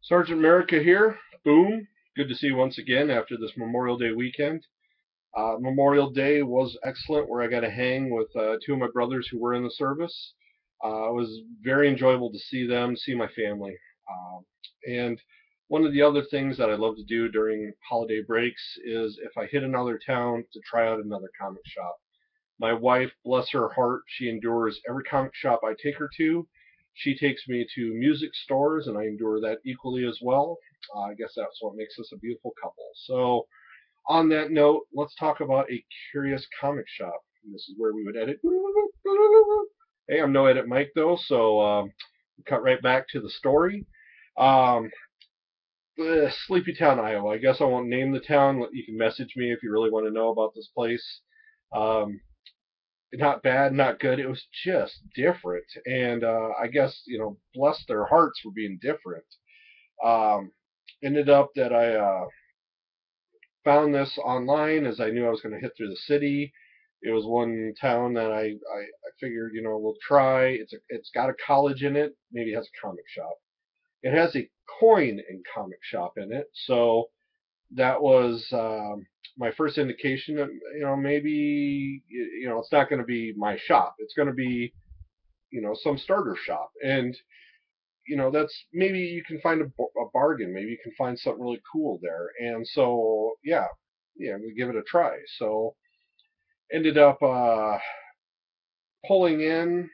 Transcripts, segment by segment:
Sergeant America here. Boom. Good to see you once again after this Memorial Day weekend. Memorial Day was excellent, where I got to hang with two of my brothers who were in the service. It was very enjoyable to see them, see my family. And one of the other things that I love to do during holiday breaks is if I hit another town to try out another comic shop. My wife, bless her heart, she endures every comic shop I take her to. She takes me to music stores, and I endure that equally as well. I guess that's what makes us a beautiful couple. So, on that note, let's talk about a curious comic shop. And this is where we would edit. Hey, I'm no edit Mike though, so cut right back to the story. Um, Sleepytown, Iowa. I guess I won't name the town. You can message me if you really want to know about this place. Um, Not bad, not good. It was just different, and I guess bless their hearts for being different. Um, Ended up that I found this online as I knew I was going to hit through the city. It was one town that I figured we'll try. It's got a college in it. Maybe it has a comic shop. It has a coin and comic shop in it, so that was my first indication that maybe it's not going to be my shop. It's going to be some starter shop, and that's maybe you can find a bargain. Maybe you can find something really cool there. And so yeah, we give it a try. So ended up pulling in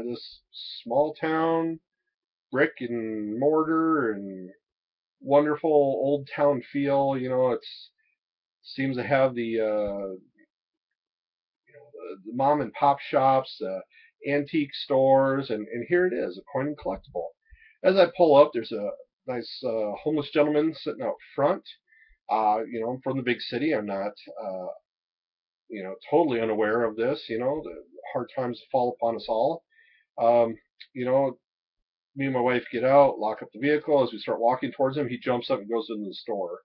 this small town, brick and mortar, and wonderful old town feel. It's seems to have the mom and pop shops, antique stores, and here it is, a coin and collectible. As I pull up, there's a nice homeless gentleman sitting out front. I'm from the big city. I'm not, totally unaware of this. The hard times fall upon us all. Um, you know, Me and my wife get out, lock up the vehicle. As we start walking towards him, he jumps up and goes into the store.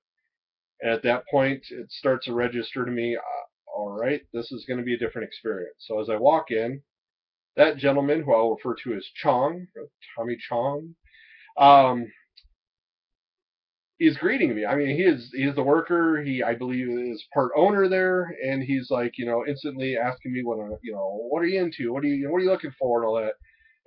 And at that point, it starts to register to me, all right, this is going to be a different experience. So as I walk in, that gentleman, who I'll refer to as Chong, Tommy Chong, um, is greeting me. I mean, he is the worker. I believe is part owner there, and he's like, instantly asking me what are you into? What are you looking for, and all that.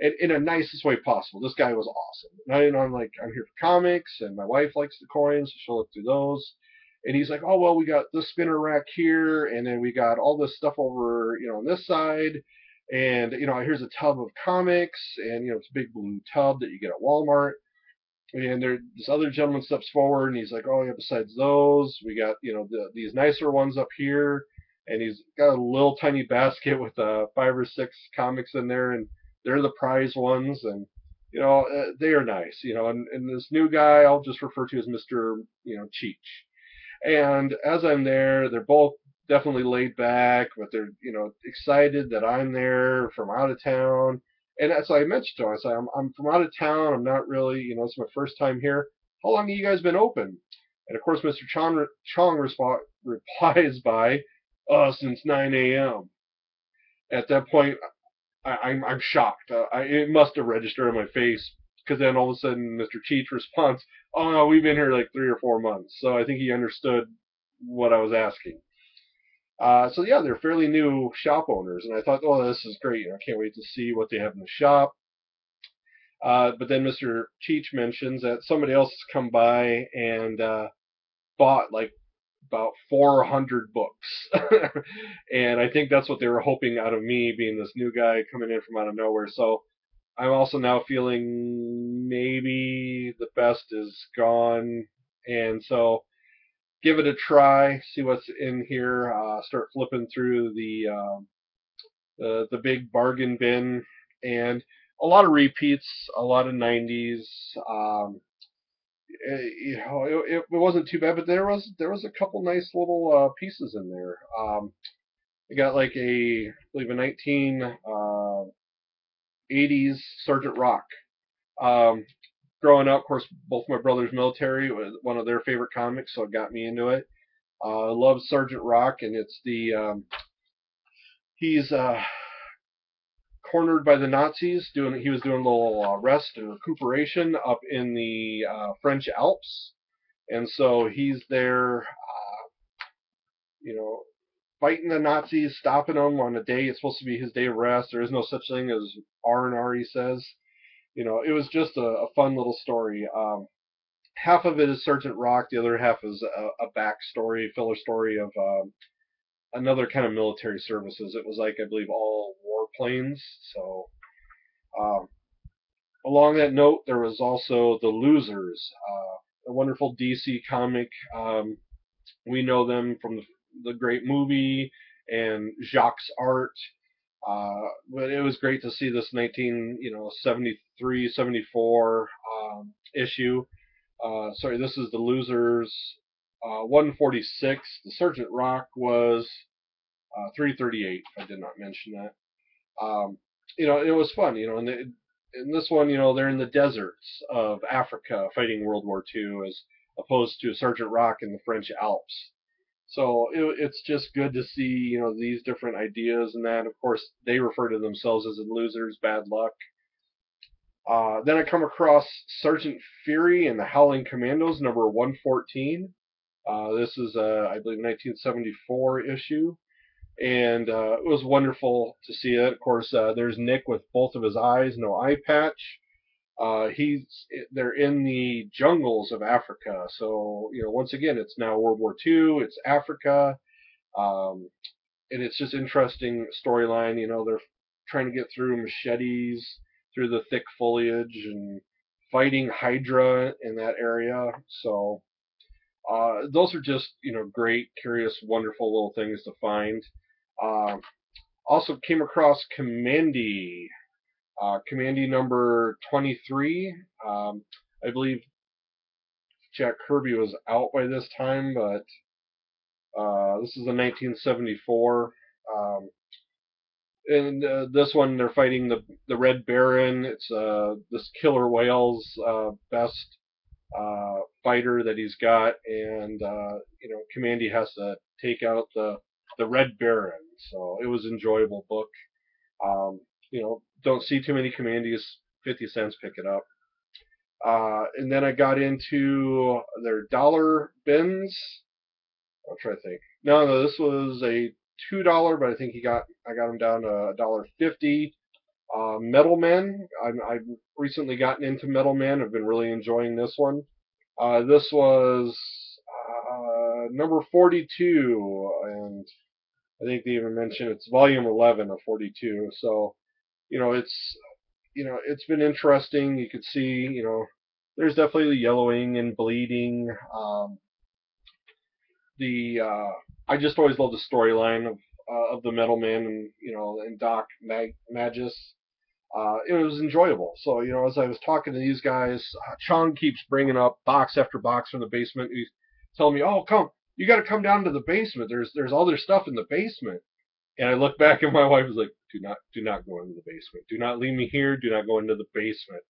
And in a nicest way possible. This guy was awesome. And I'm like, I'm here for comics, and my wife likes the coins, so she'll look through those. And he's like, oh well, we got this spinner rack here, and then we got all this stuff over, on this side. And here's a tub of comics, and it's a big blue tub that you get at Walmart. And this other gentleman steps forward, and he's like, "Oh yeah, besides those, we got these nicer ones up here." And he's got a little tiny basket with 5 or 6 comics in there, and they're the prize ones, and they are nice. And this new guy, I'll just refer to as Mister Cheech. And as I'm there, they're both definitely laid back, but they're excited that I'm there from out of town. And as I mentioned to him, I said, I'm from out of town. I'm not really, it's my first time here. How long have you guys been open? And of course, Mr. Chong replies by, since 9 a.m. At that point, I'm shocked. It must have registered on my face, because then all of a sudden Mr. Cheech responds, "Oh no, we've been here like 3 or 4 months." So I think he understood what I was asking. So yeah, they're fairly new shop owners, and I thought, oh, this is great. I can't wait to see what they have in the shop. But then Mr. Cheech mentions that somebody else has come by and bought like about 400 books. And I think that's what they were hoping out of me, being this new guy coming in from out of nowhere. So I'm also now feeling maybe the best is gone. And so give it a try, see what's in here, start flipping through the big bargain bin, and a lot of repeats, a lot of 90s. It wasn't too bad, but there was a couple nice little pieces in there. I got like I believe a 1980s Sergeant Rock. Um, Growing up, of course, both my brothers military was one of their favorite comics, so it got me into it. I love Sergeant Rock, and it's the he's cornered by the Nazis. He was doing a little rest and recuperation up in the French Alps, and so he's there, you know, fighting the Nazis, stopping them on a day it's supposed to be his day of rest. There is no such thing as R&R, he says. It was just a fun little story. Half of it is Sergeant Rock, the other half is a backstory, filler story of another kind of military services. It was like, I believe, all warplanes. So, um, along that note, there was also The Losers, a wonderful DC comic. We know them from the great movie and Jacques' art. But it was great to see this 1973, 74 issue. Sorry, this is The Losers 146. The Sergeant Rock was 338. If I did not mention that. It was fun. In this one, they're in the deserts of Africa fighting World War II, as opposed to Sergeant Rock in the French Alps. So it's just good to see, these different ideas and that. Of course, they refer to themselves as the losers, bad luck. Then I come across Sergeant Fury and the Howling Commandos, number 114. This is, I believe, 1974 issue. And it was wonderful to see it. Of course, there's Nick with both of his eyes, no eye patch. They're in the jungles of Africa. So, once again, it's now World War II. It's Africa, and it's just interesting storyline. They're trying to get through machetes, through the thick foliage, and fighting Hydra in that area. So, those are just great, curious, wonderful little things to find. Also came across Commandy. Commandy number 23. I believe Jack Kirby was out by this time, but this is a 1974. And this one, they're fighting the Red Baron. It's this Killer Whale's best fighter that he's got, and Commandy has to take out the Red Baron. So it was an enjoyable book. Don't see too many Commandys. 50 cents, pick it up. And then I got into their dollar bins. I'll try to think. No, this was a $2, but I think I got them down to $1.50. Metal Men. I've recently gotten into Metal Men. I've been really enjoying this one. This was number 42, and I think they even mentioned it's volume 11 of 42. So, it's been interesting. You could see, there's definitely the yellowing and bleeding. I just always love the storyline of the Metal Man and Doc Magus. It was enjoyable. So, as I was talking to these guys, Chong keeps bringing up box after box from the basement. He's telling me, "Oh, you got to come down to the basement. There's other stuff in the basement." And I look back, and my wife is like, "Do not go into the basement. Do not leave me here. Do not go into the basement."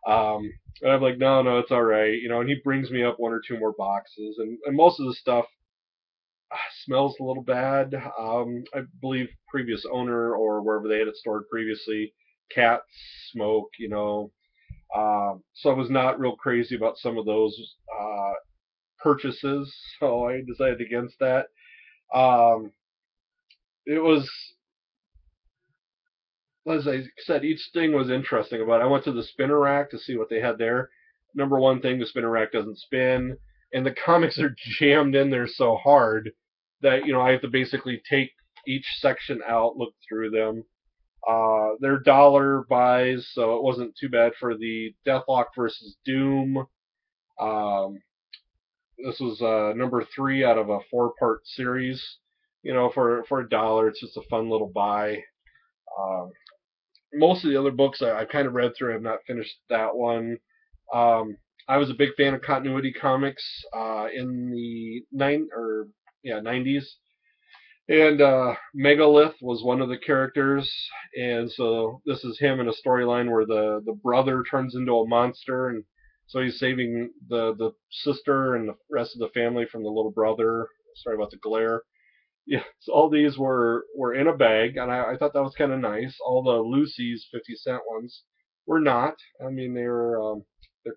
And I'm like, "No, it's all right." And he brings me up one or two more boxes, and most of the stuff smells a little bad. I believe previous owner or wherever they had it stored previously, cats, smoke, so I was not real crazy about some of those purchases, so I decided against that. It was, as I said, each thing was interesting about it. I went to the spinner rack to see what they had there. Number one thing, the spinner rack doesn't spin, and the comics are jammed in there so hard that I have to basically take each section out, look through them. They're dollar buys, so it wasn't too bad for the Deathlock versus Doom. This was number 3 out of a 4-part series. For $1, it's just a fun little buy. Most of the other books I kind of read through. I've not finished that one. I was a big fan of continuity comics in the 90s. And Megalith was one of the characters, and so this is him in a storyline where the brother turns into a monster, and so he's saving the sister and the rest of the family from the little brother. Sorry about the glare. Yeah, so all these were in a bag, and I thought that was kind of nice. All the Lucy's 50 cent ones were not. I mean, they're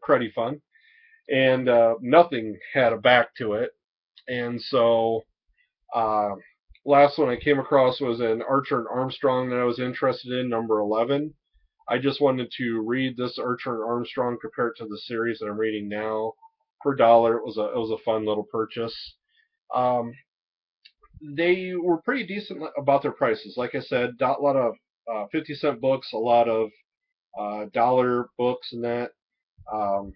cruddy fun, and nothing had a back to it. And so uh, last one I came across was an Archer and Armstrong that I was interested in, number 11. I just wanted to read this Archer and Armstrong compared to the series that I'm reading now for $1. It was a fun little purchase. Um, they were pretty decent about their prices. Like I said, a lot of 50 cent books, a lot of dollar books, and that. Um,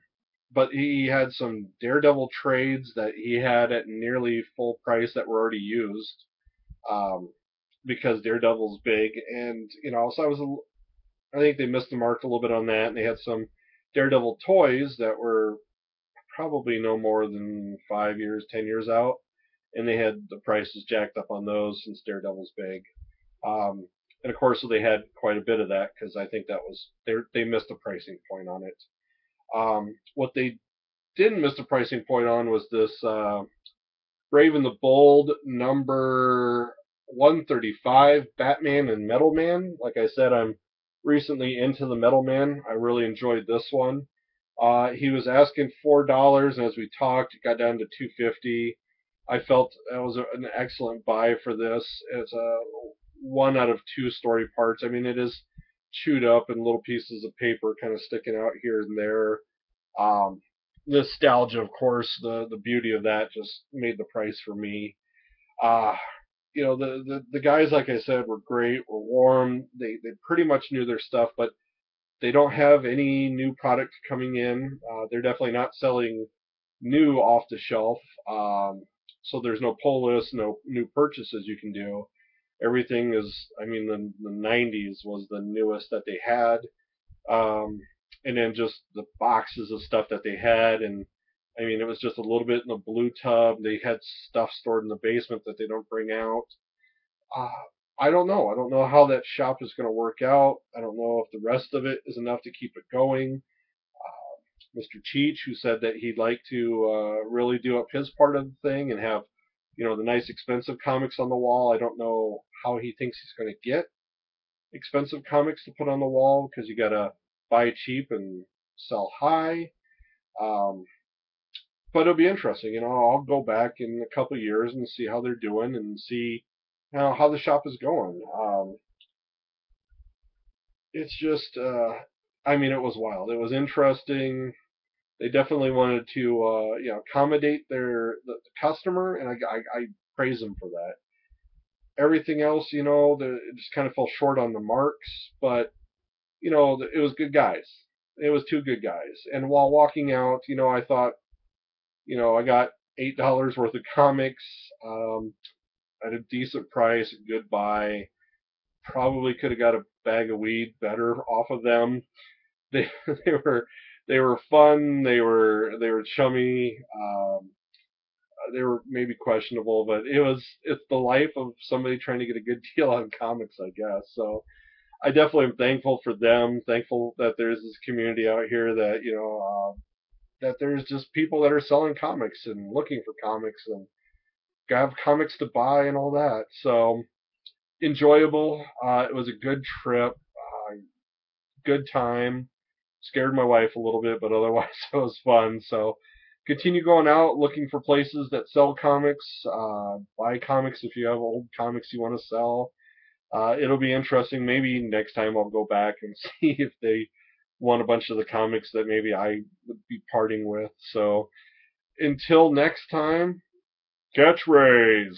but he had some Daredevil trades that he had at nearly full price that were already used, um, because Daredevil's big, and so I think they missed the mark a little bit on that, and they had some Daredevil toys that were probably no more than 5 years, 10 years out, and they had the prices jacked up on those since Daredevil's big. Um, and of course, so they had quite a bit of that because I think that was they missed the pricing point on it. What they didn't miss the pricing point on was this Brave and the Bold number 135, Batman and Metal Man. Like I said, I'm recently into the Metal Man. I really enjoyed this one. He was asking $4, and as we talked, it got down to 250. I felt that was an excellent buy for this. It's a 1 out of 2 story parts. I mean, it is chewed up in little pieces of paper, kind of sticking out here and there. Um, Nostalgia, of course, the beauty of that just made the price for me. Uh, the guys, like I said, were great, were warm. They pretty much knew their stuff, but they don't have any new product coming in. They're definitely not selling new off the shelf. So there's no pull list, no new purchases you can do. Everything is, I mean, the 90s was the newest that they had. Um, and then just the boxes of stuff that they had. And I mean, it was just a little bit in the blue tub. They had stuff stored in the basement that they don't bring out. Uh, I don't know. I don't know how that shop is going to work out. I don't know if the rest of it is enough to keep it going. Mr. Cheech, who said that he'd like to really do up his part of the thing and have, the nice expensive comics on the wall. I don't know how he thinks he's going to get expensive comics to put on the wall because you got to buy cheap and sell high. Um, but it'll be interesting. I'll go back in a couple of years and see how they're doing and see how the shop is going. It's just, I mean, it was wild. It was interesting. They definitely wanted to, accommodate the customer, and I praise them for that. Everything else, it just kind of fell short on the marks, but it was good guys. It was two good guys. And while walking out, I thought, I got $8 worth of comics at a decent price, a good buy. Probably could have got a bag of weed better off of them. They they were they were fun. They were chummy. They were maybe questionable, but it's the life of somebody trying to get a good deal on comics, I guess. So I definitely am thankful for them. Thankful that there's this community out here that that there's just people that are selling comics and looking for comics and have comics to buy and all that. So enjoyable. It was a good trip. Good time. Scared my wife a little bit, but otherwise it was fun. So continue going out looking for places that sell comics. Buy comics if you have old comics you want to sell. It'll be interesting. Maybe next time I'll go back and see if they want a bunch of the comics that maybe I would be parting with. So until next time, catchphrase.